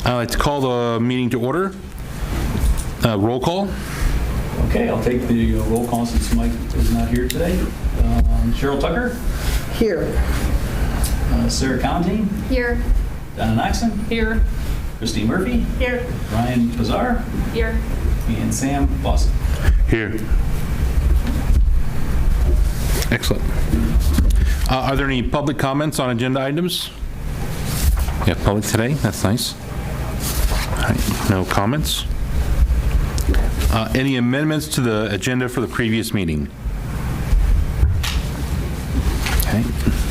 I'd like to call the meeting to order. Roll call. Okay, I'll take the roll call since Mike is not here today. Cheryl Tucker. Here. Sarah Conti. Here. Donna Knoxon. Here. Christine Murphy. Here. Ryan Pazar. Here. And Sam Boston. Here. Excellent. Are there any public comments on agenda items? Yeah, public today. That's nice. All right, no comments. Any amendments to the agenda for the previous meeting? Okay,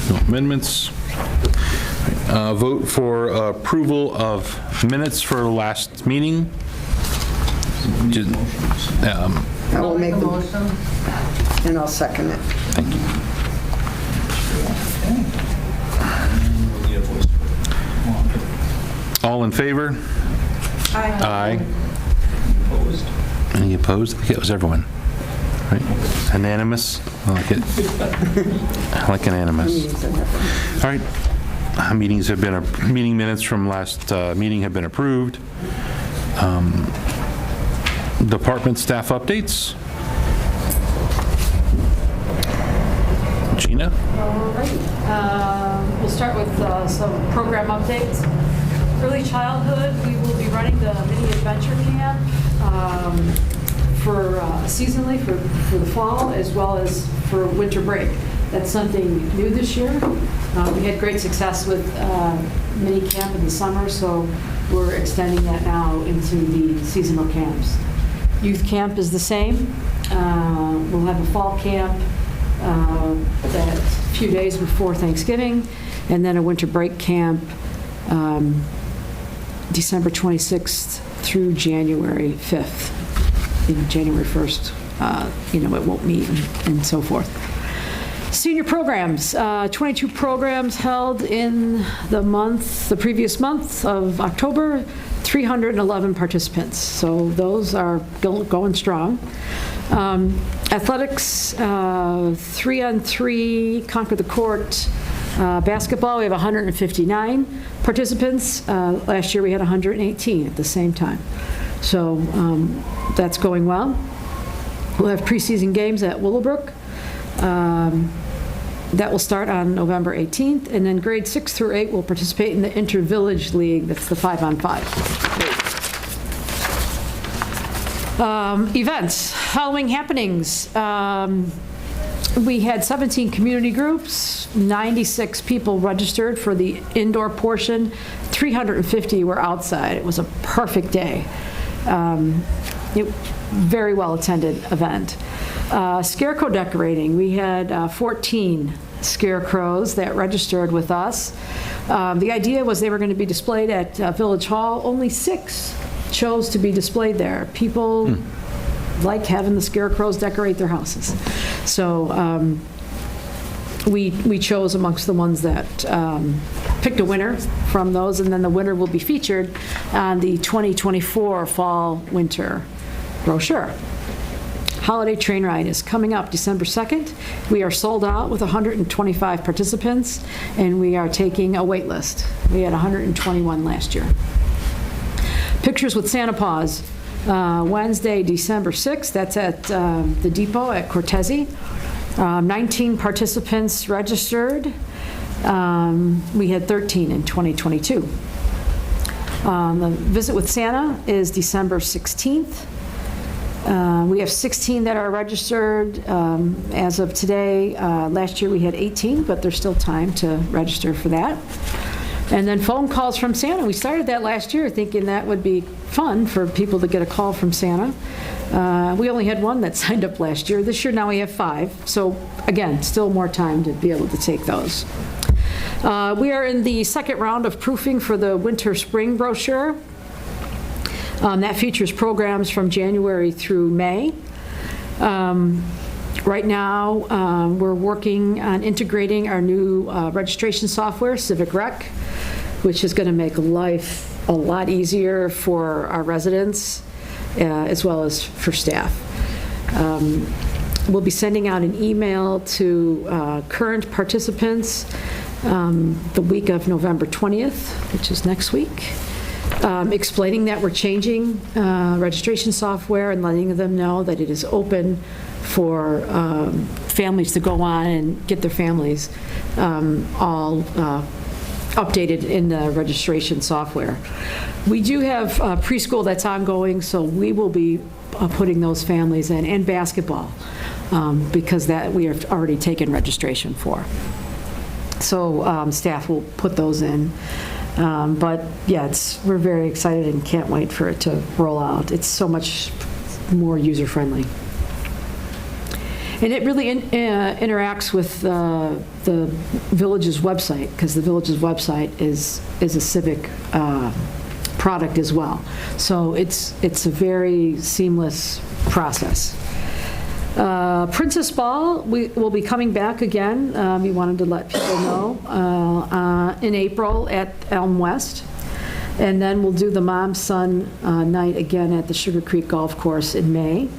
no amendments. Vote for approval of minutes for last meeting. I will make the motion. And I'll second it. Thank you. Okay. And we'll need a voice vote. All in favor? Aye. Opposed? Any opposed? I think it was everyone. Right? Unanimous? I like it. I like unanimous. All right. Meeting minutes from last meeting have been approved. Department staff updates. Gina? All right. We'll start with some program updates. Early childhood, we will be running the mini adventure camp for seasonally for the fall as well as for winter break. That's something new this year. We had great success with mini camp in the summer, so we're extending that now into the seasonal camps. Youth camp is the same. We'll have a fall camp that few days before Thanksgiving, and then a winter break camp December 26th through January 5th. January 1st, it won't meet and so forth. Senior programs, 22 programs held in the previous month of October, 311 participants. So those are going strong. Athletics, 3-on-3, conquer the court. Basketball, we have 159 participants. Last year we had 118 at the same time. So that's going well. We'll have preseason games at Willowbrook. That will start on November 18th, and then grades 6 through 8 will participate in the Inter-Village League. That's the 5-on-5. Events, Halloween happenings. We had 17 community groups, 96 people registered for the indoor portion, 350 were outside. It was a perfect day. Very well attended event. Scarecrow decorating, we had 14 scarecrows that registered with us. The idea was they were going to be displayed at Village Hall. Only 6 chose to be displayed there. People like having the scarecrows decorate their houses. So we chose amongst the ones that picked a winner from those, and then the winner will be featured on the 2024 fall-winter brochure. Holiday train ride is coming up December 2nd. We are sold out with 125 participants, and we are taking a wait list. We had 121 last year. Pictures with Santa Paws, Wednesday, December 6th. That's at the depot at Cortese. 19 participants registered. We had 13 in 2022. The visit with Santa is December 16th. We have 16 that are registered as of today. Last year we had 18, but there's still time to register for that. And then phone calls from Santa. We started that last year thinking that would be fun for people to get a call from Santa. We only had 1 that signed up last year. This year now we have 5. So again, still more time to be able to take those. We are in the second round of proofing for the winter-spring brochure. That features programs from January through May. Right now, we're working on integrating our new registration software, Civic Rec, which is going to make life a lot easier for our residents as well as for staff. We'll be sending out an email to current participants the week of November 20th, which is next week. explaining that we're changing registration software and letting them know that it is open for families to go on and get their families all updated in the registration software. We do have preschool that's ongoing, so we will be putting those families in, and basketball, because that we have already taken registration for. So staff will put those in. But yeah, we're very excited and can't wait for it to roll out. It's so much more user-friendly. And it really interacts with the Village's website, because the Village's website is a civic product as well. So it's a very seamless process. Princess Ball, we will be coming back again. We wanted to let people know in April at Elm West. And then we'll do the Mom-Son night again at the Sugar Creek Golf Course in May.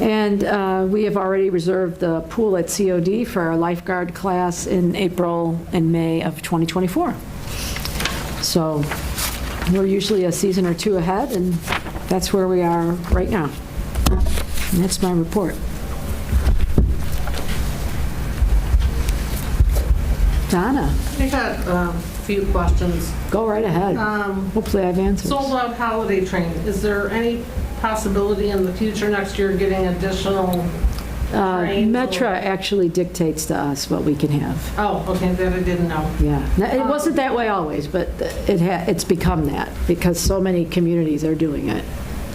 And we have already reserved the pool at COD for our lifeguard class in April and May of 2024. So we're usually a season or two ahead, and that's where we are right now. And that's my report. Donna, I got a few questions. go right ahead. Hopefully I have answers. Sold out holiday train, is there any possibility in the future next year getting additional trains? Metra actually dictates to us what we can have. Oh, okay, that I didn't know. Yeah, now, it wasn't that way always, but it's become that because so many communities are doing it.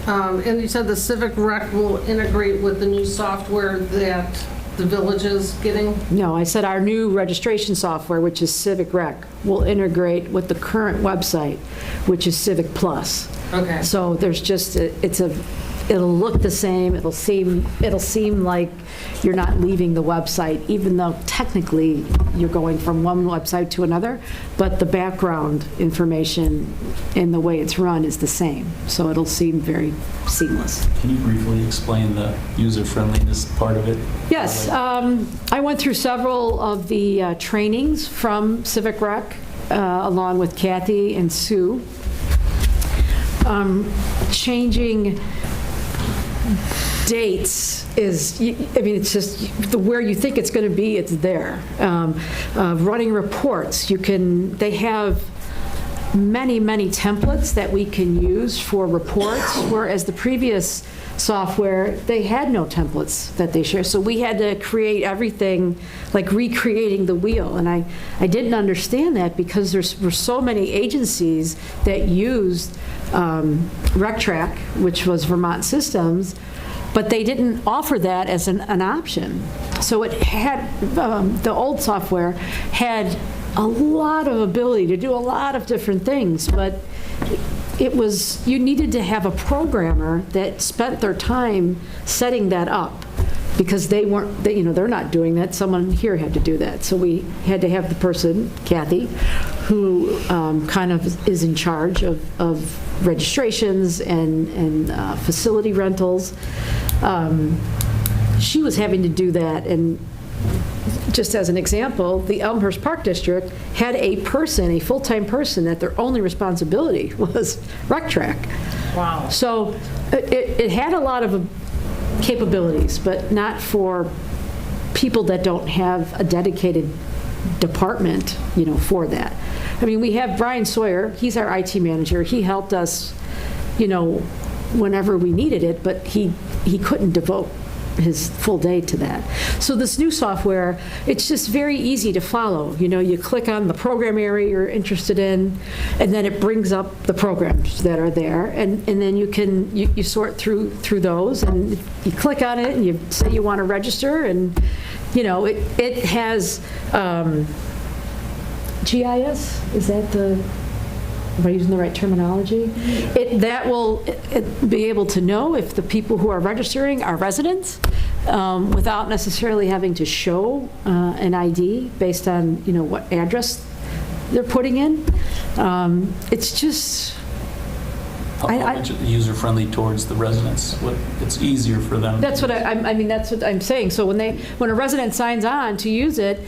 And you said the Civic Rec will integrate with the new software that the Village is getting? No, I said our new registration software, which is Civic Rec, will integrate with the current website, which is Civic Plus. Okay. So there's just, it'll look the same, it'll seem like you're not leaving the website, even though technically you're going from one website to another, but the background information and the way it's run is the same. So it'll seem very seamless. Can you briefly explain the user-friendliness part of it? Yes, I went through several of the trainings from Civic Rec, along with Kathy and Sue. Changing dates is, I mean, it's just where you think it's going to be, it's there. Running reports, they have many, many templates that we can use for reports, whereas the previous software, they had no templates that they share. So we had to create everything, like recreating the wheel. And I didn't understand that because there were so many agencies that used RecTrack, which was Vermont Systems, but they didn't offer that as an option. So it had, the old software had a lot of ability to do a lot of different things, but you needed to have a programmer that spent their time setting that up, because they're not doing that. Someone here had to do that. So we had to have the person, Kathy, who kind of is in charge of registrations and facility rentals. She was having to do that, and just as an example, the Elmhurst Park District had a full-time person, that their only responsibility was RecTrack. Wow. So it had a lot of capabilities, but not for people that don't have a dedicated department, for that. I mean, we have Brian Sawyer, he's our IT manager. He helped us, whenever we needed it, but he couldn't devote his full day to that. So this new software, it's just very easy to follow. You click on the program area you're interested in, and then it brings up the programs that are there, and then you sort through those, and you click on it, and you say you want to register, and it has GIS. Is that am I using the right terminology? That will be able to know if the people who are registering are residents, without necessarily having to show an ID based on what address they're putting in. It's just user-friendly towards the residents. It's easier for them. That's what that's what I'm saying. So when a resident signs on to use it,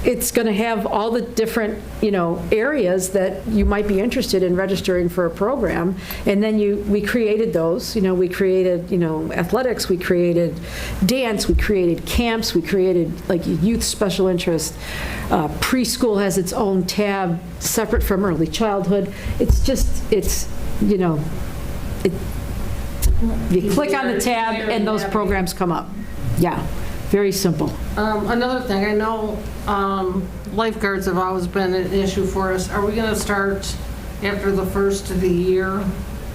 it's going to have all the different, areas that you might be interested in registering for a program. And then we created those, we created, athletics, we created dance, we created camps, we created like youth special interest. Preschool has its own tab separate from early childhood. You click on the tab and those programs come up. Yeah, very simple. Another thing, I know lifeguards have always been an issue for us. Are we going to start after the first of the year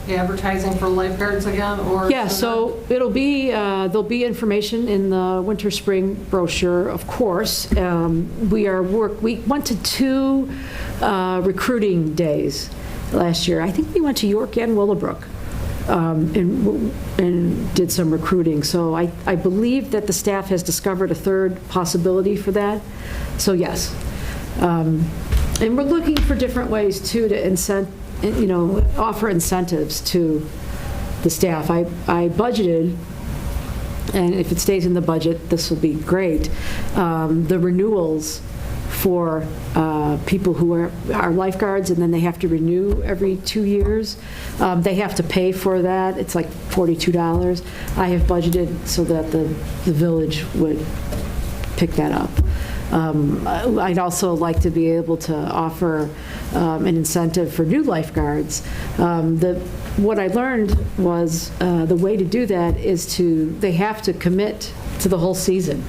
advertising for lifeguards again? Or Yeah, so it'll be, there'll be information in the winter spring brochure, of course. We went to 2 recruiting days last year. I think we went to York and Willowbrook. And did some recruiting. So I believe that the staff has discovered a third possibility for that. So yes. And we're looking for different ways too to offer incentives to the staff. I budgeted, and if it stays in the budget, this will be great, the renewals for people who are lifeguards, and then they have to renew every 2 years. They have to pay for that. It's like $42. I have budgeted so that the village would pick that up. I'd also like to be able to offer an incentive for new lifeguards. What I learned was the way to do that is they have to commit to the whole season.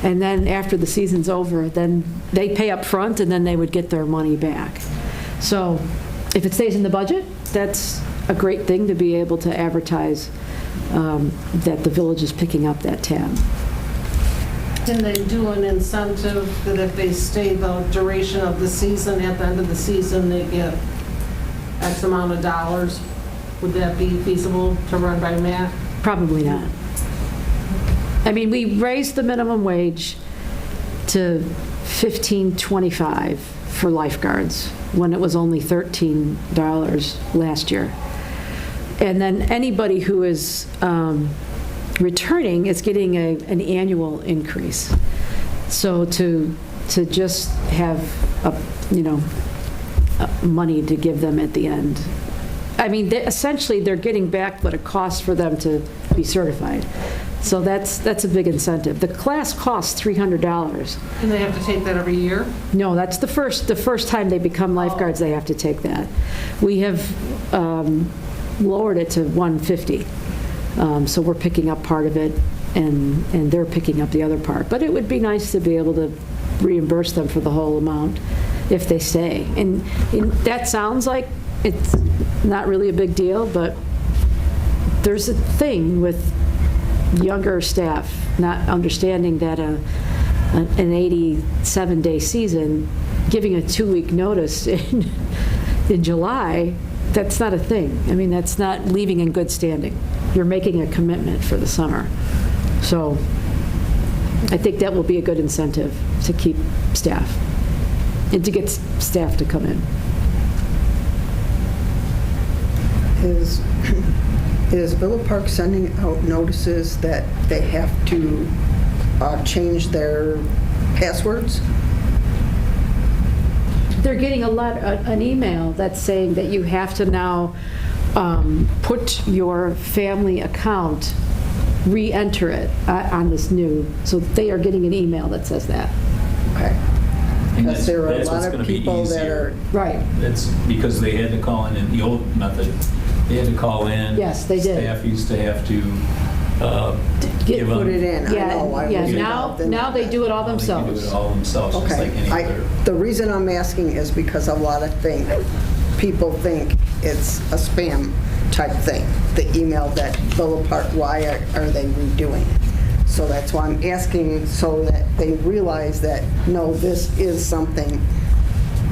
And then after the season's over, then they pay up front and then they would get their money back. So if it stays in the budget, that's a great thing to be able to advertise that the village is picking up that tab. Can they do an incentive that if they stay the duration of the season, at the end of the season, they get X amount of dollars? Would that be feasible to run by Matt? Probably not. I mean, we raised the minimum wage to $15.25 for lifeguards when it was only $13 last year. And then anybody who is returning is getting an annual increase. So to just have money to give them at the end. I mean, essentially they're getting back what it costs for them to be certified. So that's a big incentive. The class costs $300. And they have to take that every year? No, that's the first time they become lifeguards, they have to take that. We have lowered it to $150. So we're picking up part of it, and they're picking up the other part. But it would be nice to be able to reimburse them for the whole amount if they stay. And that sounds like it's not really a big deal, but there's a thing with younger staff not understanding that an 87-day season, giving a 2-week notice in July, that's not a thing. I mean, that's not leaving in good standing. You're making a commitment for the summer. So I think that will be a good incentive to keep staff and to get staff to come in. Is Villa Park sending out notices that they have to change their passwords? They're getting an email that's saying that you have to now put your family account, re-enter it on this new, so they are getting an email that says that. Okay. And Because there are a that's lot what's of gonna be people that easier. are, Right. That's because they had to call in the old method. They had to call in. Yes, they did. Staff used to have to give put them. it in. I know, I was Yeah, involved in now they that. do it all They can do themselves. it all themselves, just like any Okay. other. The reason I'm asking is because a lot of people think it's a spam type thing, the email that Villa Park, why are they redoing it? So that's why I'm asking, so that they realize that, no, this is something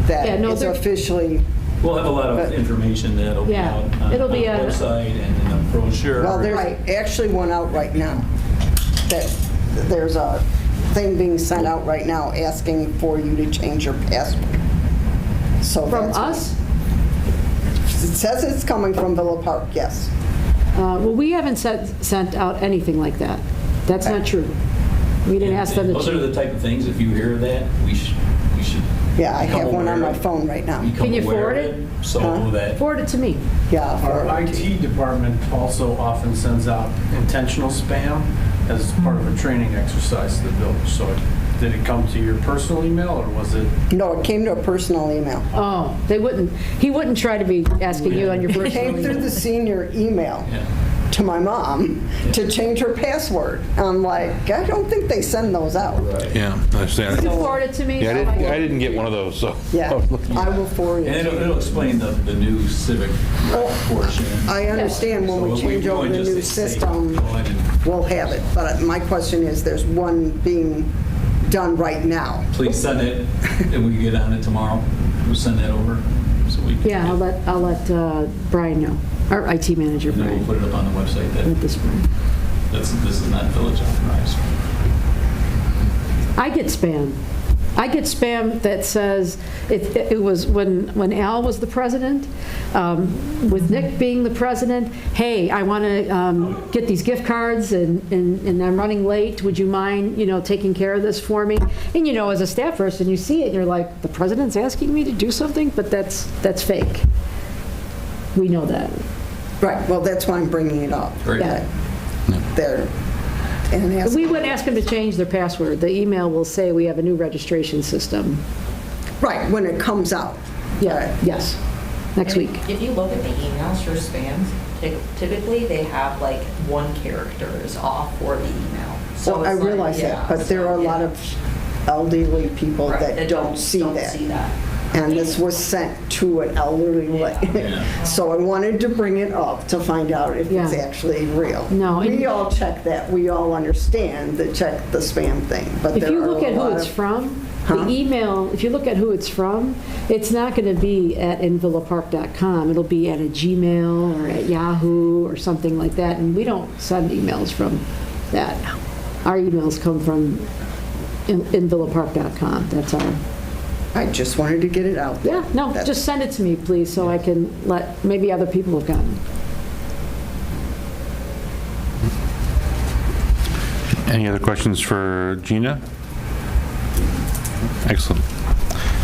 that Yeah, no, is they're- officially, We'll have a lot of But- information that'll be Yeah, out on the it'll be a- website and in a brochure. well, there's actually one out right now, that there's a thing being sent out right now asking for you to change your password. So From that's why- us? It says it's coming from Villa Park, yes. Well, we haven't sent out anything like that. That's not true. We didn't ask them to Those are the change. type of things, if you hear that, we should Yeah, I become have one on aware my of- phone right now. become Can you aware forward of it? So Huh? that, Forward it to me. Yeah. Our IT department also often sends out intentional spam as part of a training exercise to the village. So did it come to your personal email or was it? No, it came to a personal email. Oh, he wouldn't try to be asking you on your It personal came through email. the senior email yeah. to my mom to change her password. I'm like, I don't think they send those out. Yeah, I understand. Can you forward it to me? Yeah, so I can- I didn't get one of those, so. Yeah, I will forward And it. it'll explain the new civic portion. I understand when So we change over the just new say, system, go ahead and we'll have it. But my question is, there's one being done right now. Please send it, if we can get on it tomorrow, we'll send that over, so we can. Yeah, I'll let Brian know, our IT manager, And then we'll Brian, put it up on the website that at this point. this is not village authorized. I get spam. I get spam that says, it was when Al was the president, with Nick being the president, hey, I want to get these gift cards and I'm running late, would you mind, taking care of this for me? And as a staff person, you see it and you're like, the president's asking me to do something, but that's fake. We know that. Right, well, that's why I'm bringing it up. Right. Yeah. There. And ask- We wouldn't ask them to change their password. The email will say we have a new registration system. Right, when it comes out. Yeah, yes, next And week. If you look at the emails for spams, typically they have like one character is off for the email. So Well, I it's like, realize yeah, that, but there are a lot yeah. of elderly people Right, that don't see that. see that. And this was sent to an elderly, Yeah. so I wanted to bring it up to find out if it's Yeah. actually real. No, and- We all check that, we all understand to check the spam thing, but If there you are look a at who lot it's of... from, Huh? the email, if you look at who it's from, it's not going to be at invillapark.com. It'll be at a Gmail or at Yahoo or something like that, and we don't send emails from that. Our emails come from invillapark.com. That's our, I just wanted to get it out there. yeah, no, That's- just send it to me, please, so I can let, maybe other people have gotten it. Any other questions for Gina? Excellent.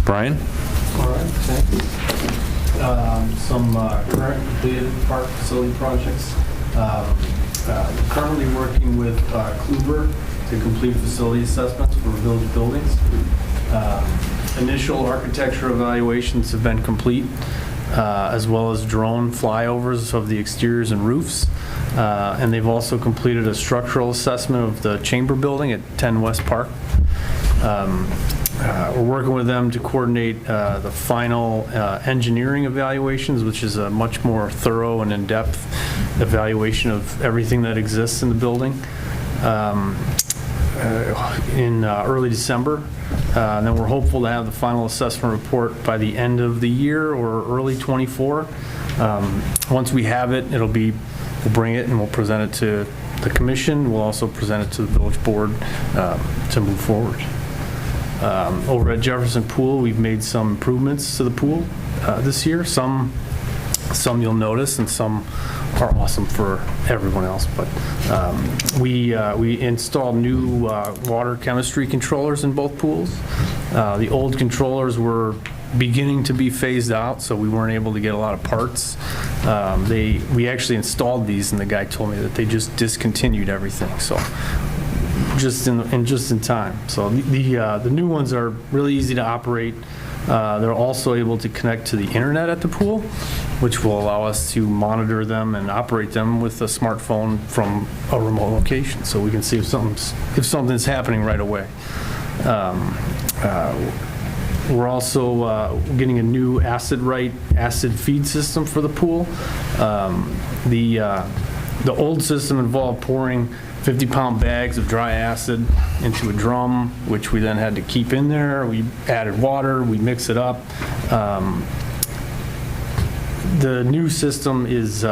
Brian? All right, thank you. Some current completed park facility projects. Currently working with Kluber to complete facility assessments for village buildings. Initial architecture evaluations have been complete, as well as drone flyovers of the exteriors and roofs. And they've also completed a assessment of the chamber building at 10 West Park. We're working with them to coordinate the final engineering evaluations, which is a much more thorough and in-depth evaluation of everything that exists in the building, in early December. And then we're hopeful to have the final assessment report by the end of the year or early '24. Once we have it, we'll bring it and we'll present it to the commission. We'll also present it to the village board to move forward. Over at Jefferson Pool, we've made some improvements to the pool this year. Some you'll notice, and some are awesome for everyone else. But we installed new water chemistry controllers in both pools. The old controllers were beginning to be phased out, so we weren't able to get a lot of parts. We actually installed these, and the guy told me that they just discontinued everything. So just in time. So the new ones are really easy to operate. They're also able to connect to the internet at the pool, which will allow us to monitor them and operate them with a smartphone from a remote location, so we can see if something's happening right away. We're also getting a new acid feed system for the pool. The old system involved pouring 50-pound bags of dry acid into a drum, which we then had to keep in there. We added water, we mix it up. The new system is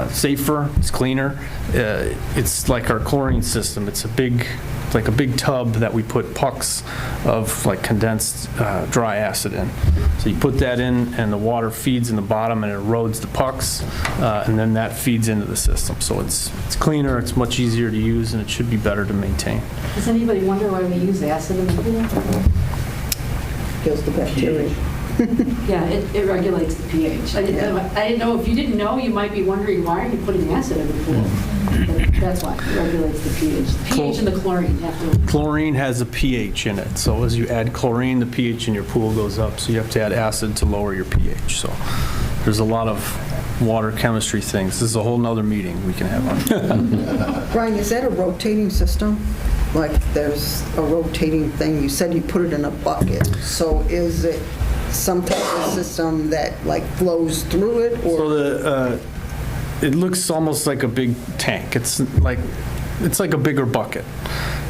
safer, it's cleaner. It's like our chlorine system. It's like a big tub that we put pucks of like condensed dry acid in. So you put that in and the water feeds in the bottom and it erodes the pucks, and then that feeds into the system. So it's cleaner, it's much easier to use, and it should be better to maintain. Does anybody wonder why we use acid in the pool? Kills the bacteria. Yeah, it regulates the pH. I didn't know, if you didn't know, you might be wondering, why are you putting acid in the pool? But that's why, it regulates the pH. The pH and the chlorine have to... Chlorine has a pH in it, so as you add chlorine, the pH in your pool goes up, so you have to add acid to lower your pH. So there's a lot of water chemistry things. This is a whole nother meeting we can have on. Brian, is that a rotating system? Like there's a rotating thing? You said you put it in a bucket. So is it some type of system that like flows through it? Or So it looks almost like a big tank. It's like a bigger bucket.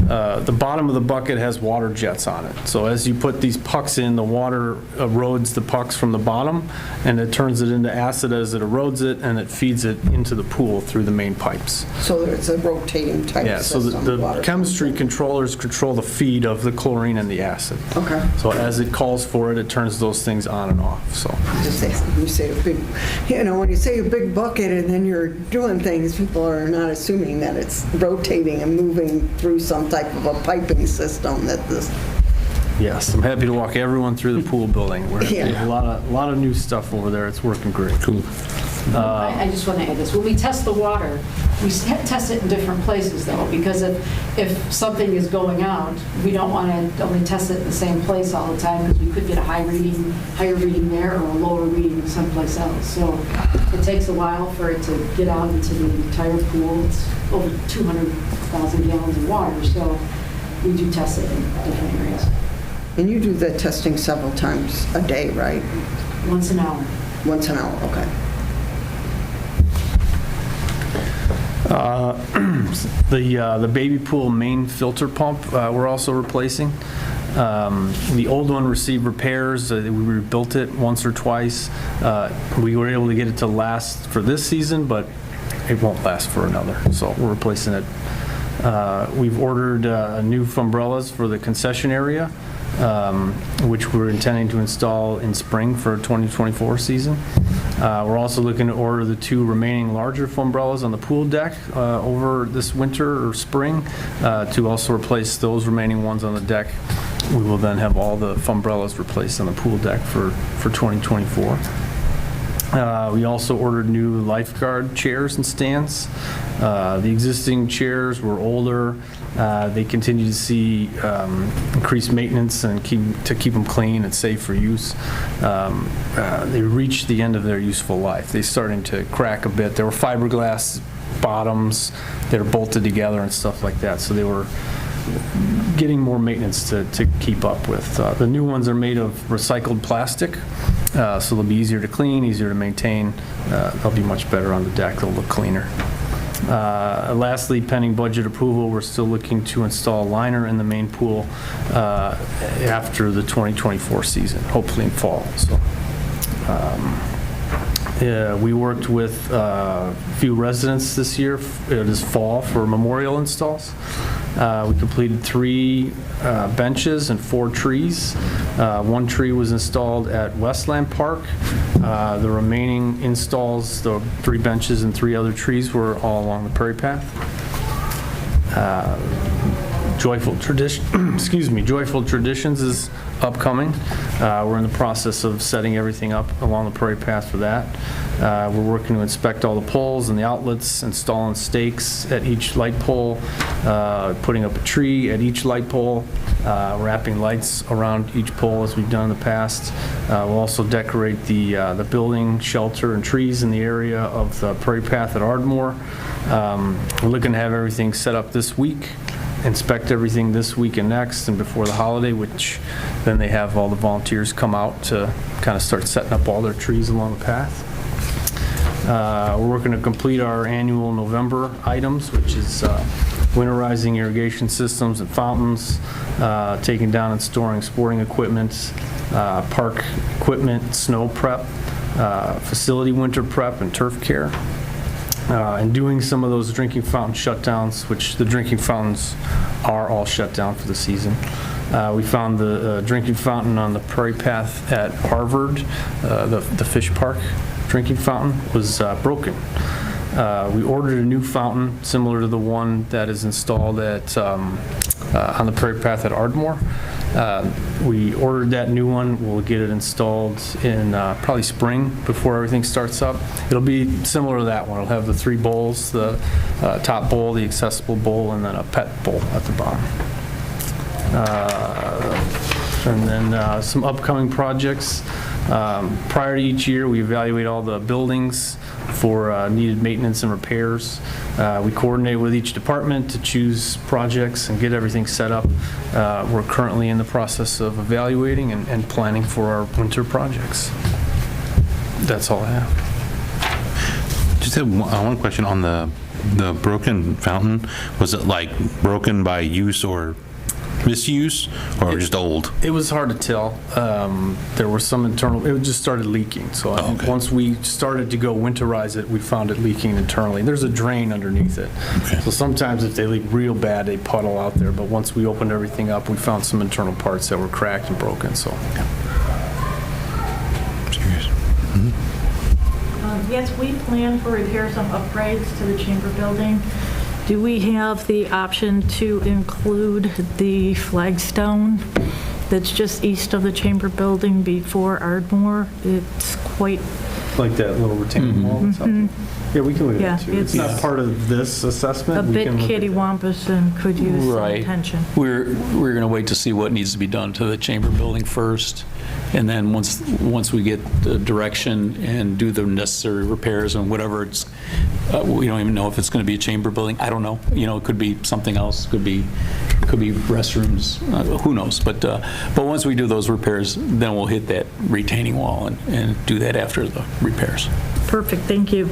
The bottom of the bucket has water jets on it. So as you put these pucks in, the water erodes the pucks from the bottom, and it turns it into acid as it erodes it, and it feeds it into the pool through the main pipes. so it's a rotating type Yeah, so system? the water chemistry system. controllers control the feed of the chlorine and the acid. Okay. So as it calls for it, it turns those things on and off, so. Just say, you say a big, when you say a big bucket and then you're doing things, people are not assuming that it's rotating and moving through some type of a piping system that this, Yes, I'm happy to walk everyone through the pool building. There's Yeah. a lot of new stuff over there. It's working great. Cool. I just want to add this. When we test the water, we test it in different places though, because if something is going out, we don't want to only test it in the same place all the time, because we could get a higher reading there or a lower reading someplace else. So it takes a while for it to get out into the entire pool. It's over 200,000 gallons of water, so we do test it in different areas. and you do the testing several times a day, right? Once an hour. Once an hour, okay. The baby pool main filter pump, we're also replacing. The old one received repairs. We rebuilt it once or twice. We were able to get it to last for this season, but it won't last for another, so we're replacing it. We've ordered new umbrellas for the concession area, which we're intending to install in spring for 2024 season. We're also looking to order the 2 remaining larger umbrellas on the pool deck over this winter or spring to also replace those remaining ones on the deck. We will then have all the umbrellas replaced on the pool deck for 2024. We also ordered new lifeguard chairs and stands. The existing chairs were older. They continue to see increased maintenance and to keep them clean and safe for use. They reached the end of their useful life. They're starting to crack a bit. There were fiberglass bottoms that are bolted together and stuff like that, so they were getting more maintenance to keep up with. The new ones are made of recycled plastic, so they'll be easier to clean, easier to maintain. They'll be much better on the deck. They'll look cleaner. Lastly, pending budget approval, we're still looking to install a liner in the main pool after the 2024 season, hopefully in fall. So, we worked with a few residents this fall for memorial installs. We completed 3 benches and 4 trees. 1 tree was installed at Westland Park. The remaining installs, the 3 benches and 3 other trees, were all along the Prairie Path. Joyful Traditions is upcoming. We're in the process of setting everything up along the Prairie Path for that. We're working to inspect all the poles and the outlets, installing stakes at each light pole, putting up a tree at each light pole, wrapping lights around each pole as we've done in the past. We'll also decorate the building, shelter, and trees in the area of the Prairie Path at Ardmore. We're looking to have everything set up this week, inspect everything this week and next, and before the holiday, which then they have all the volunteers come out to kind of start setting up all their trees along the path. We're working to complete our annual November items, which is winterizing irrigation systems and fountains, taking down and storing sporting equipment, park equipment, snow prep, facility winter prep, and turf care. and doing some of those drinking fountain shutdowns, which the drinking fountains are all shut down for the season. We found the drinking fountain on the Prairie Path at Harvard, the Fish Park drinking fountain was broken. We ordered a new fountain similar to the one that is installed at on the Prairie Path at Ardmore. We ordered that new one. We'll get it installed in probably spring before everything starts up. It'll be similar to that one. It'll have the 3 bowls, the top bowl, the accessible bowl, and then a pet bowl at the bottom. And then some upcoming projects. Prior to each year, we evaluate all the buildings for needed maintenance and repairs. We coordinate with each department to choose projects and get everything set up. We're currently in the process of evaluating and planning for our winter projects. That's all I have. Just have one question on the broken fountain. Was it like broken by use or misuse, or just old? It was hard to tell. There were some internal, it just started leaking. So I think once we started to go winterize it, we found it leaking internally. There's a drain underneath it. Okay. So sometimes if they leak real bad, they puddle out there. But once we opened everything up, we found some internal parts that were cracked and broken. So. Serious. Yes, we plan for repairs and upgrades to the chamber building. Do we have the option to include the flagstone that's just east of the chamber building before Ardmore? It's quite... Like that little retaining wall that's up there? Yeah, we can look at that too. Yeah, It's not part of this assessment. a We bit can look at that. kittywampus and could use some Right. attention. We're going to wait to see what needs to be done to the chamber building first, and then once we get the direction and do the necessary repairs and whatever it's, we don't even know if it's going to be a chamber building. I don't know. It could be something else. Could be restrooms. Who knows? But once we do those repairs, then we'll hit that retaining wall and do that after the repairs. Perfect, thank you.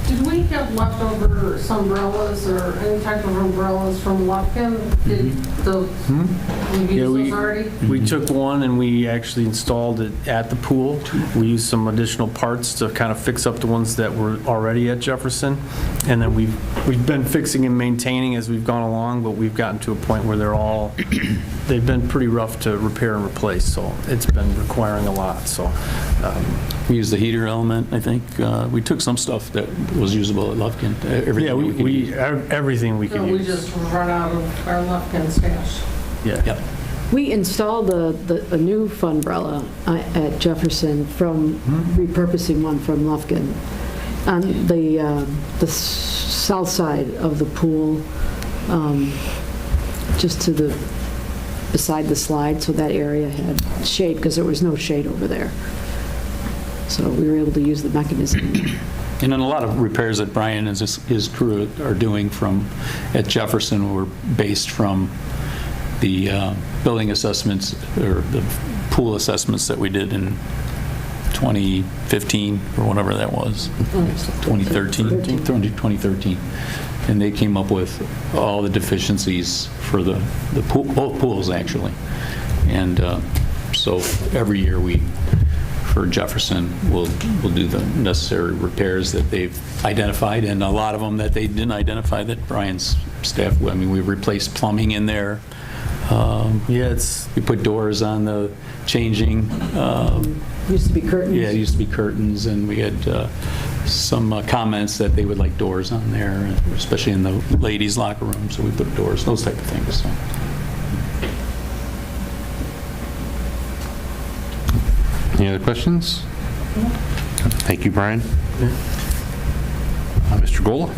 Did we have leftover umbrellas or any type of umbrellas from Lufkin? Did we use those already? We took one and we actually installed it at the pool. We used some additional parts to kind of fix up the ones that were already at Jefferson. And then we've been fixing and maintaining as we've gone along, but we've gotten to a point where they've been pretty rough to repair and replace, so it's been requiring a lot, so. We used the heater element, I think. We took some stuff that was usable at Lufkin. Yeah, everything we So could we use. just run out of our Lufkin stash. Yeah. Yep. We installed a new funbrella at Jefferson from repurposing one from Lufkin on the south side of the pool, just to beside the slide, so that area had shade because there was no shade over there. So we were able to use the mechanism. And then a lot of repairs that Brian and his crew are doing at Jefferson were based from the building assessments or the pool assessments that we did in 2015 or whatever that was, 2013. And they came up with all the deficiencies for the pool, both pools actually. And so every year for Jefferson, we'll do the necessary repairs that they've identified, and a lot of them that they didn't identify that Brian's staff, we replaced plumbing in there. We put doors on the changing. Used to be curtains. Yeah, it used to be curtains, and we had some comments that they would like doors on there, especially in the ladies' locker room, so we put doors, those type of things. So. Any other questions? Thank you, Brian. Mr. Gola?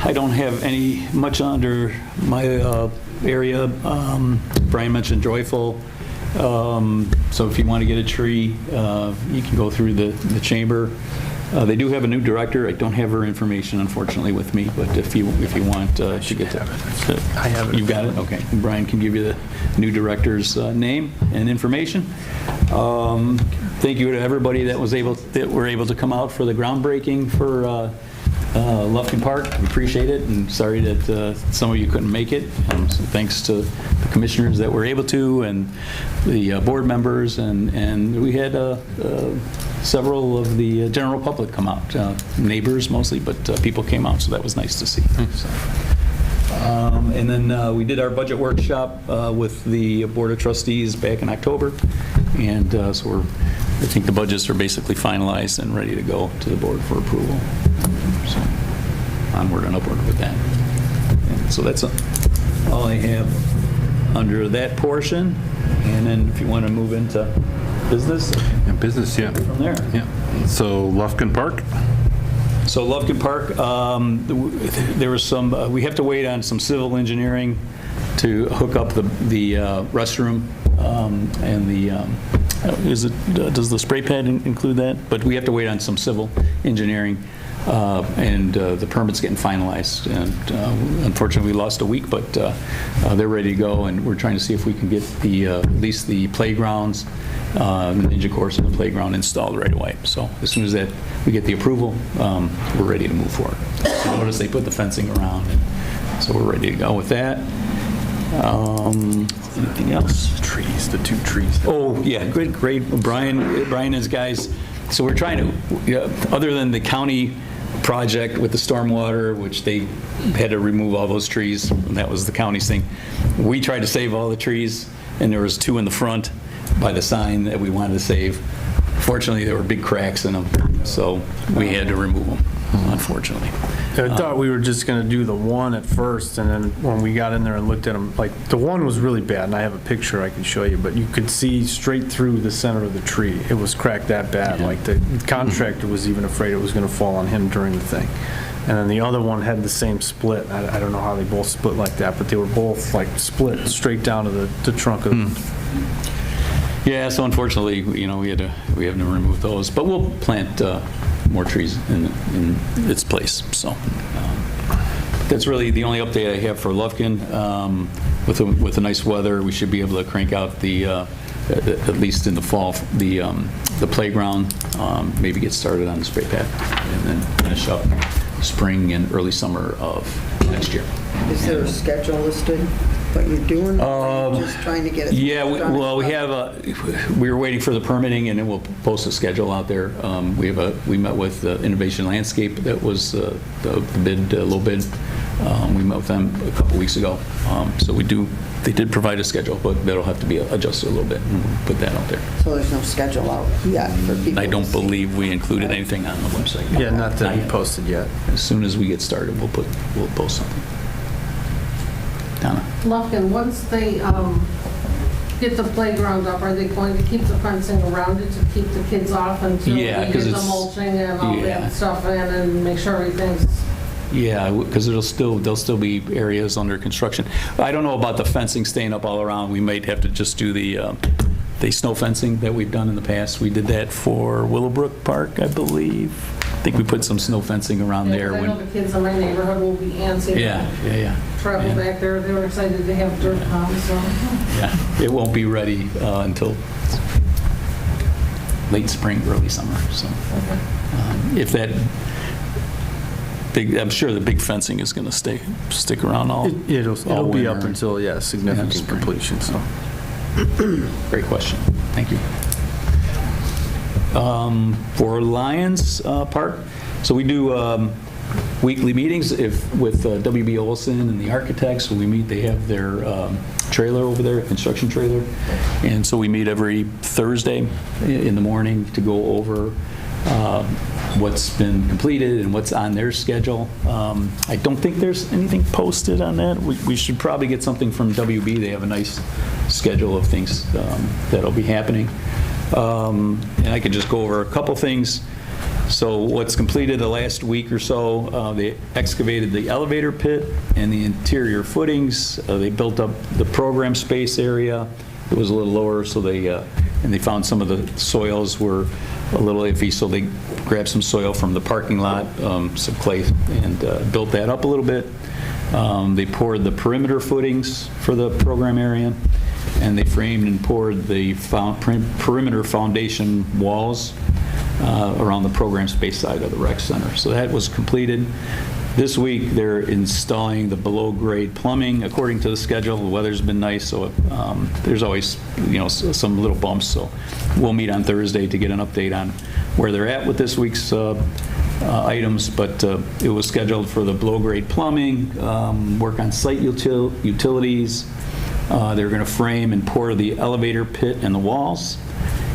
I don't have much under my area. Brian mentioned Joyful. So if you want to get a tree, you can go through the chamber. They do have a new director. I don't have her information, unfortunately, with me, but if you want to get that. I have it. You got it? Okay. Brian can give you the new director's name and information. Thank you to everybody that were able to come out for the groundbreaking for Lufkin Park. We appreciate it, and sorry that some of you couldn't make it. So thanks to the commissioners that were able to, and the board members, and we had several of the general public come out, neighbors mostly, but people came out, so that was nice to see. So. And then we did our budget workshop with the Board of Trustees back in October, and so I think the budgets are basically finalized and ready to go to the board for approval. So onward and upward with that. And so that's all I have under that portion. And then if you want to move into business. And business, yeah. From there. Yeah. So Lufkin Park? So Lufkin Park, there was some, we have to wait on some civil engineering to hook up the restroom and the, does the spray pad include that? But we have to wait on some civil engineering, and the permit's getting finalized. And unfortunately, we lost a week, but they're ready to go, and we're trying to see if we can get at least the playgrounds, the ninja course and the playground installed right away. So as soon as we get the approval, we're ready to move forward. So notice they put the fencing around, and so we're ready to go with that. Anything else? Trees, the 2 trees. Oh, yeah, great. Brian and his guys. So we're trying to, other than the county project with the stormwater, which they had to remove all those trees, and that was the county's thing, we tried to save all the trees, and there was 2 in the front by the sign that we wanted to save. Fortunately, there were big cracks in them, so we had to remove them, unfortunately. I thought we were just going to do the one at first, and then when we got in there and looked at them, like, the one was really bad, and I have a picture I can show you, but you could see straight through the center of the tree. It was cracked that bad. Yeah. Like, the contractor was even afraid it was going to fall on him during the thing. And then the other one had the same split. I don't know how they both split like that, but they were both, like, split straight down to the trunk of the... Yeah, so unfortunately, we have to remove those, but we'll plant more trees in its place. So that's really the only update I have for Lufkin. With the nice weather, we should be able to crank out at least in the fall, the playground. Maybe get started on the spray pad, and then finish up spring and early summer of next year. Is there a schedule listed, what you're doing? Or just trying to get it Yeah, done? we were waiting for the permitting, and then we'll post a schedule out there. We met with Innovation Landscape, that was the bid, low bid. We met with them a couple weeks ago. So they did provide a schedule, but that'll have to be adjusted a little bit, and we'll put that out there. So there's no schedule out yet for people? I don't to see? believe we included anything on the website. Yeah, not that he yet. posted yet. As soon as we get started, we'll post something. Donna? Lufkin, once they get the playground up, are they going to keep the fencing around it to keep the kids off until Yeah, they 'cause get the it's- mulching and all yeah. that stuff in and make sure everything's... Yeah, because there'll still be areas under construction. I don't know about the fencing staying up all around. We might have to just do the snow fencing that we've done in the past. We did that for Willowbrook Park, I believe. I think we put some snow fencing around there. I know the kids in my neighborhood will be antsy. Yeah. Travel Yeah. back there. They were excited to have dirt come, so... Yeah, it won't be ready until late spring, early summer. So if that I'm sure the big fencing is going to stick around all It'll be up winter. until, yeah, significant spring. completion, so. Great question. Thank you. For Lions Park, so we do weekly meetings with WB Olson and the architects. So we meet, they have their trailer over there, construction trailer. And so we meet every Thursday in the morning to go over what's been completed and what's on their schedule. I don't think there's anything posted on that. We should probably get something from WB. They have a nice schedule of things that'll be happening. And I could just go over a couple things. So what's completed the last week or so, they excavated the elevator pit and the interior footings. They built up the program space area. It was a little lower, so they found some of the soils were a little iffy, so they grabbed some soil from the parking lot, some clay, and built that up a little bit. They poured the perimeter footings for the program area, and they framed and poured the perimeter foundation walls. around the program space side of the rec center. So that was completed. This week, they're installing the below-grade plumbing according to the schedule. The weather's been nice, so there's always, some little bumps. So we'll meet on Thursday to get an update on where they're at with this week's items. But it was scheduled for the below-grade plumbing, work on site utilities. They were going to frame and pour the elevator pit and the walls,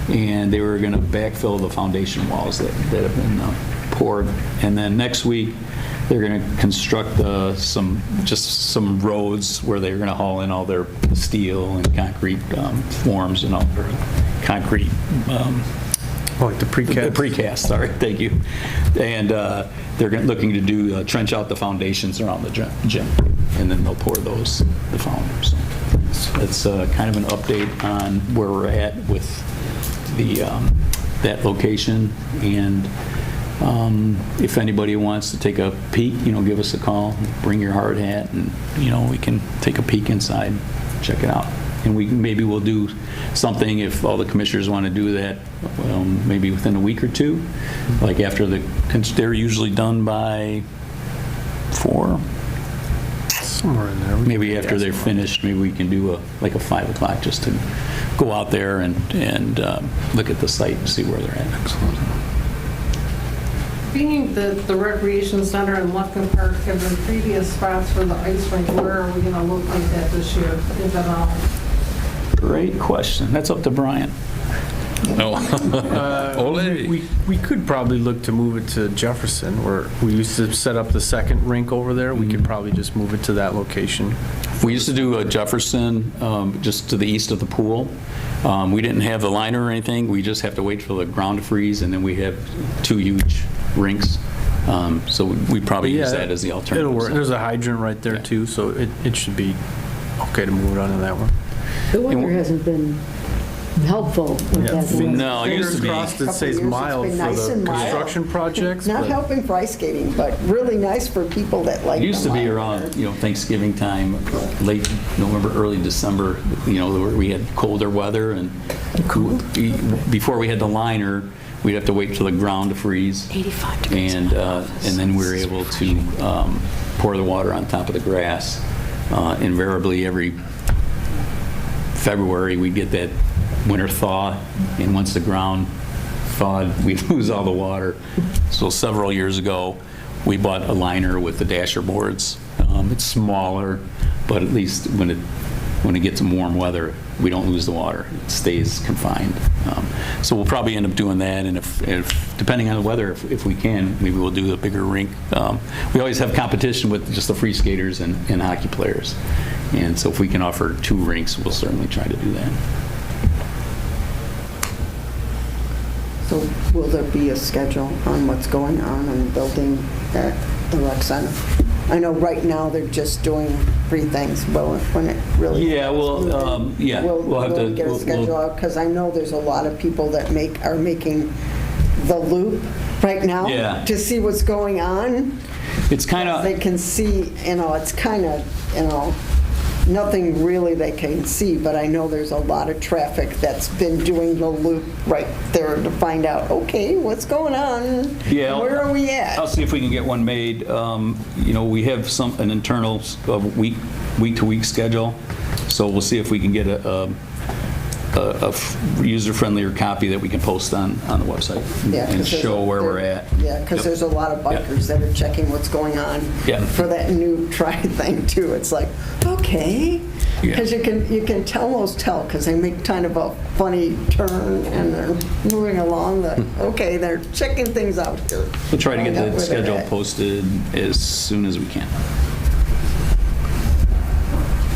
and they were going to backfill the foundation walls that have been poured. And then next week, they're going to construct some roads where they're going to haul in all their steel and concrete forms and all their concrete. Like the precast? Precast, sorry, thank you. And they're looking to do trench out the foundations around the gym, and then they'll pour the foam. So it's kind of an update on where we're at with that location. And if anybody wants to take a peek, give us a call, bring your hard hat, and, we can take a peek inside, check it out. And maybe we'll do something if all the commissioners want to do that, maybe within a week or two, like after they're usually done by 4. Somewhere in there. Maybe after they're finished, maybe we can do a 5 o'clock just to go out there and look at the site and see where they're at. Excellent. Being the recreation center in Lufkin Park have been previous spots for the ice rink, where are we going to look like that this year, if at all? Great question. That's up to Brian. No. We could probably look to move it to Jefferson, where we used to set up the second rink over there. We could probably just move it to that location. We used to do a Jefferson just to the east of the pool. We didn't have the liner or anything. We just have to wait for the ground to freeze, and then we have 2 huge rinks. So we'd probably use that as the alternative. It'll work. There's a hydrant right there too, so it should be okay to move it on to that one. The weather hasn't been helpful with that. No, it used to be. Fingers crossed it Couple stays years, it's mild been for nice the and mild. construction projects. Not but- helping for ice skating, but really nice for people that like It used to be the around, weather. Thanksgiving time, late November, early December, where we had colder weather, and before we had the liner, we'd have to wait till the ground to freeze. 85 degrees. And then we were able to pour the water on top of the grass. Invariably, every February, we'd get that winter thaw, and once the ground thawed, we'd lose all the water. So several years ago, we bought a liner with the dasher boards. It's smaller, but at least when it gets some warm weather, we don't lose the water. It stays confined. So we'll probably end up doing that, and if depending on the weather, if we can, maybe we'll do a bigger rink. We always have competition with just the free skaters and hockey players, and so if we can offer 2 rinks, we'll certainly try to do that. So will there be a schedule on what's going on in the building at the rec center? I know right now they're just doing 3 things. Well, when it really... Yeah, well, we'll have to... get a schedule out, because I know there's a lot of people that are making the loop right now to see what's going on. It's kind of... They can see, it's kind of, nothing really they can see, but I know there's a lot of traffic that's been doing the loop right there to find out, okay, what's going on? Yeah, Where are we at? I'll see if we can get one made. We have an internal week-to-week schedule, so we'll see if we can get a user-friendlier copy that we can post on the website and show where we're at. Yeah, because there's a lot of bikers that are checking what's going on for that new tri thing too. It's like, okay, because you can almost tell, because they make kind of a funny turn and they're moving along. Okay, they're checking things out here. We'll try to get Find out the where they're schedule at. posted as soon as we can.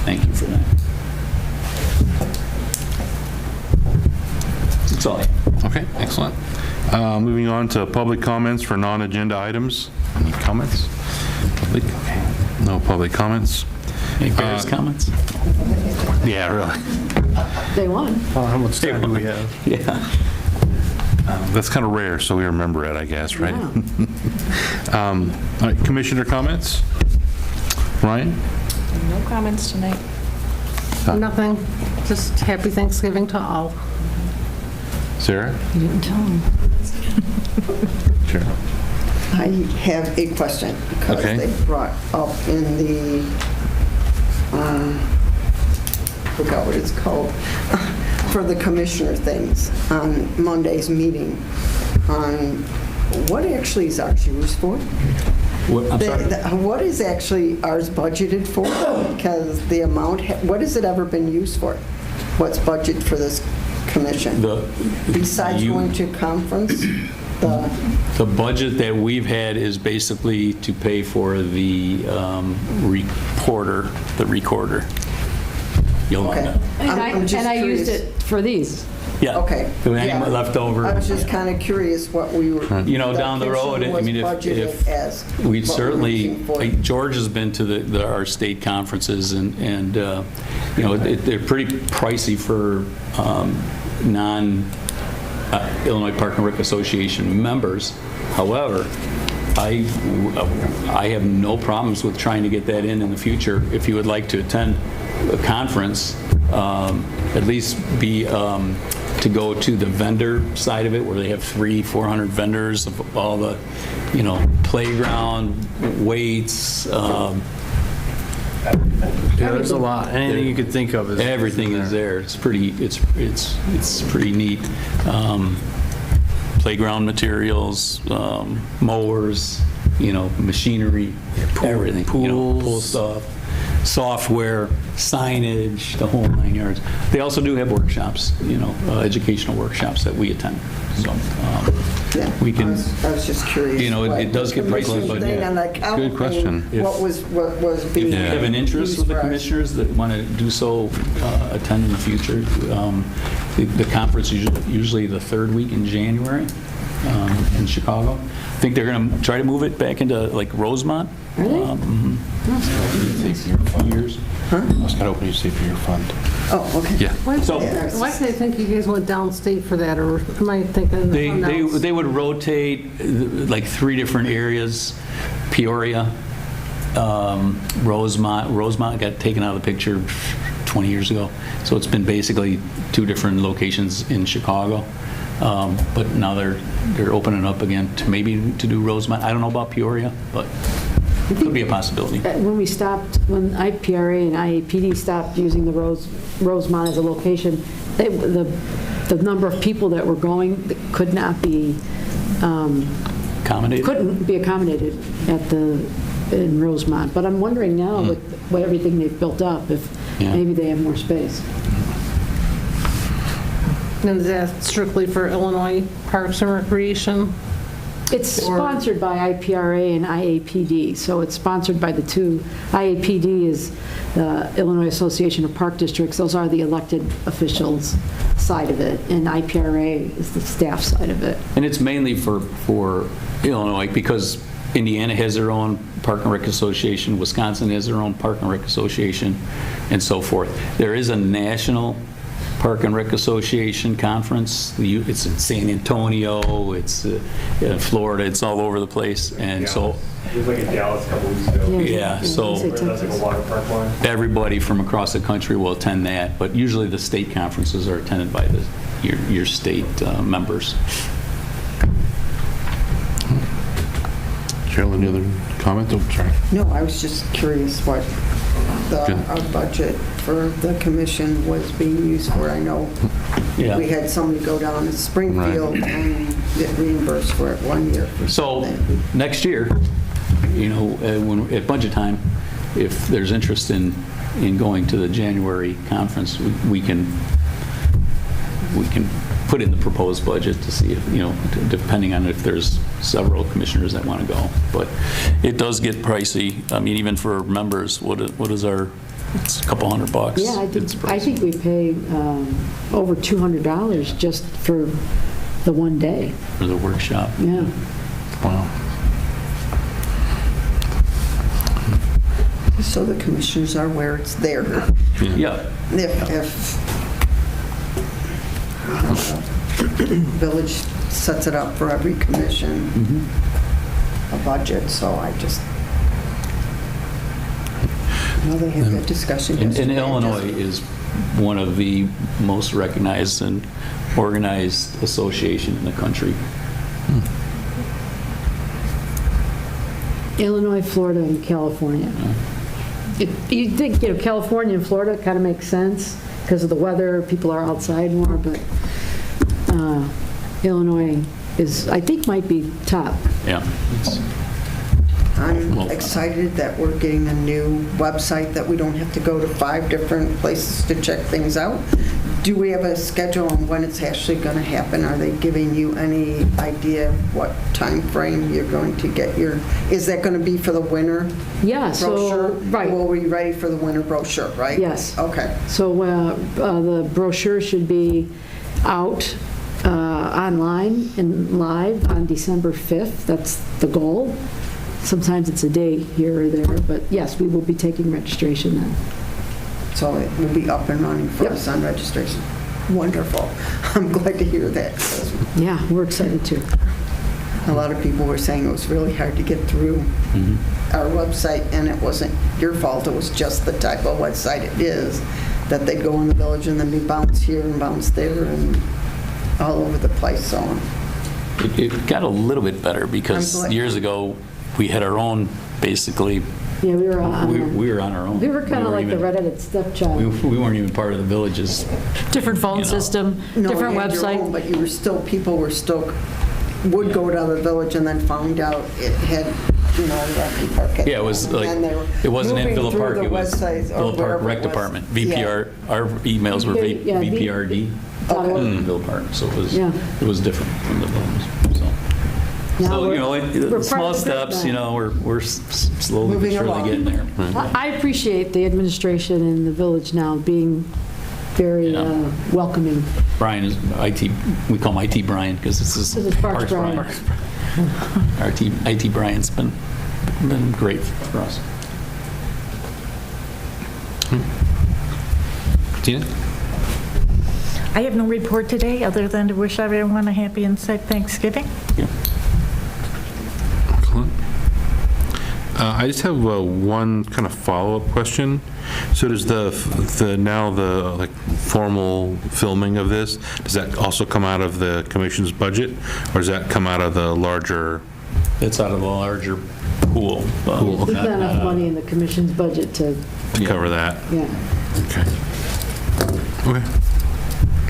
Thank you for that. That's all I have. Okay, excellent. Moving on to public comments for non-agenda items. Any comments? Public? Okay. No public comments. Any Bears comments? Yeah, really. They won. How much time do we have? Yeah. That's kind of rare, so we remember it, I guess, right? All right, commissioner comments? Ryan? No comments tonight. Nothing, just happy Thanksgiving to all. Sarah? You didn't tell them. Sure. I have a question because Okay. they brought up in the, forgot what it's called, for the commissioner things on Monday's meeting, on what actually is ours used for? I'm sorry? What is actually ours budgeted for? Because the amount, what has it ever been used for? What's budget for this commission? Besides going to conference? The budget that we've had is basically to pay for the recorder. Yolanda. Okay. And I'm just I used curious. it for these. Yeah. Okay. If there was any Yeah. left over. I was just kind of curious what we were. Down the road, I mean, if we we'd certainly, like, George has been to our state conferences, and they're pretty pricey for non-Illinois Park and Rec Association members. However, I have no problems with trying to get that in the future. If you would like to attend a conference, at least be to go to the vendor side of it, where they have 300-400 vendors of all the, playground, weights, Yeah, there's a lot. Anything you could think of is. everything is there. It's pretty neat. Playground materials, mowers, machinery, everything. Pool Pools. stuff, software, signage, the whole 9 yards. They also do have workshops, educational workshops that we attend. So we can. I was just curious. It does get pricey, but Good question. What was being. if you have an interest with the used for us. commissioners that want to do so, attend in the future. The conference is usually the third week in January in Chicago. I think they're going to try to move it back into like Rosemont. Really? Years. I was going to open UC for your fund. Oh, okay. Yeah. Why So- why did I think you guys went downstate for that, or am I thinking? something else? They would rotate like 3 different areas: Peoria, Rosemont. Rosemont got taken out of the picture 20 years ago, so it's been basically 2 different locations in Chicago. But now they're opening up again to maybe to do Rosemont. I don't know about Peoria, but it could be a possibility. When IPRA and IAPD stopped using the Rosemont as a location, the number of people that were going could not be, Accommodated? couldn't be accommodated in Rosemont. But I'm wondering now with everything they've built up, if Yeah. maybe they have more space. And is that strictly for Illinois Parks and Recreation? It's sponsored by IPRA and IAPD, so it's sponsored by the two. IAPD is the Illinois Association of Park Districts. Those are the elected officials side of it, and IPRA is the staff side of it. And it's mainly for Illinois, because Indiana has their own Park and Rec Association, Wisconsin has their own Park and Rec Association, and so forth. There is a national Park and Rec Association conference. It's in San Antonio, it's in Florida, it's all over the place, and so It was like in Dallas a couple weeks ago. Yeah, so- Say That's like a Texas. water park one. everybody from across the country will attend that, but usually the state conferences are attended by your state members. Cheryl, any other comments? Oh, sorry. No, I was just curious what Good. our budget for the commission was being used for. I know Yeah. we had somebody go down to Springfield and get reimbursed for it one year for So something. next year, at budget time, if there's interest in going to the January conference, we can put in the proposed budget to see if, depending on if there's several commissioners that want to go. But it does get pricey. I mean, even for members, what is it's a couple $100. Yeah, It's I pricey. think we pay over $200 just for the one day. For the workshop. Yeah. Wow. So the commissioners are aware it's there. Yeah. If Village sets it up for every commission, a budget, so I just, they had that discussion And yesterday. Illinois is one of the most recognized and organized association in the country. Illinois, Florida, and California. You'd think, California and Florida kind of makes sense because of the weather, people are outside more, but Illinois I think might be top. Yeah. I'm Well- excited that we're getting a new website that we don't have to go to 5 different places to check things out. Do we have a schedule on when it's actually going to happen? Are they giving you any idea of what time frame you're going to get is that going to be for the winter Yeah, brochure? so, right. Will we be ready for the winter brochure, right? Yes. Okay. So the brochure should be out online and live on December 5th. That's the goal. Sometimes it's a day here or there, but yes, we will be taking registration then. So it will be up and running for Yep. us on registration. Wonderful. I'm glad to hear that. Yeah, we're excited too. A lot of people were saying it was really hard to get through our website, and it wasn't your fault. It was just the type of website it is, that they'd go in the village and then be bounced here and bounced there and all over the place. So It got a little bit better I'm because glad. years ago, we had our own, basically, Yeah, we were on. we were on our own. We were kind of weren't like the even- redheaded stepchild. We weren't even part of the village's. Different phone You know. system, no, different you had your own, website. but people were still would go to the village and then found out it had Rocky Park. Yeah, it was like, And they were it wasn't in moving Villa through Park, the it was websites or Villa Park wherever Rec it was. Department, Yeah. VPR, our emails were Yeah, VPRD Okay. in Villa Park, so Yeah. it was different from the village, so. Now So, we're- you know, we're part small of the group steps, now. you know, we're slowly but Moving surely along. getting there. I appreciate the administration in the village now being very Yeah. welcoming. Brian is IT, we call him IT Brian because this is This is Parks Brian. Our IT Brian's been great for us. Tina? I have no report today, other than to wish everyone a happy and safe Thanksgiving. Excellent. I just have one kind of follow-up question. So does the like formal filming of this, does that also come out of the commission's budget, or does that come out of the larger? It's out of a larger pool. Pool, There's not enough money in the commission's budget to, Cover that? yeah. Okay. Okay.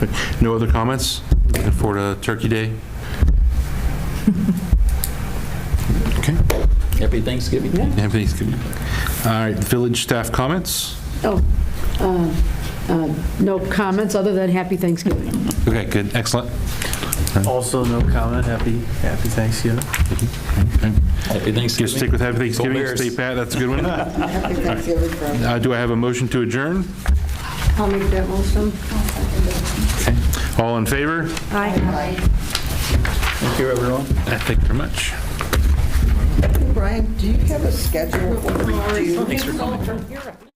Okay. No other comments? Looking forward to Turkey Day? Okay. Happy Thanksgiving. Yeah. Happy Thanksgiving. All right, village staff comments? Oh, no comments other than happy Thanksgiving. Okay, good, excellent. Also, no comment. Happy Thanksgiving. Happy Thanksgiving. Just stick with happy Go Thanksgiving, Bears. stay pat, that's a good one. Happy Thanksgiving for everyone. Do I have a motion to adjourn? I'll make that motion. Okay. All in favor? Aye. Thank you, everyone. Thank you very much. Brian, do you have a schedule of what we do? Thanks for coming.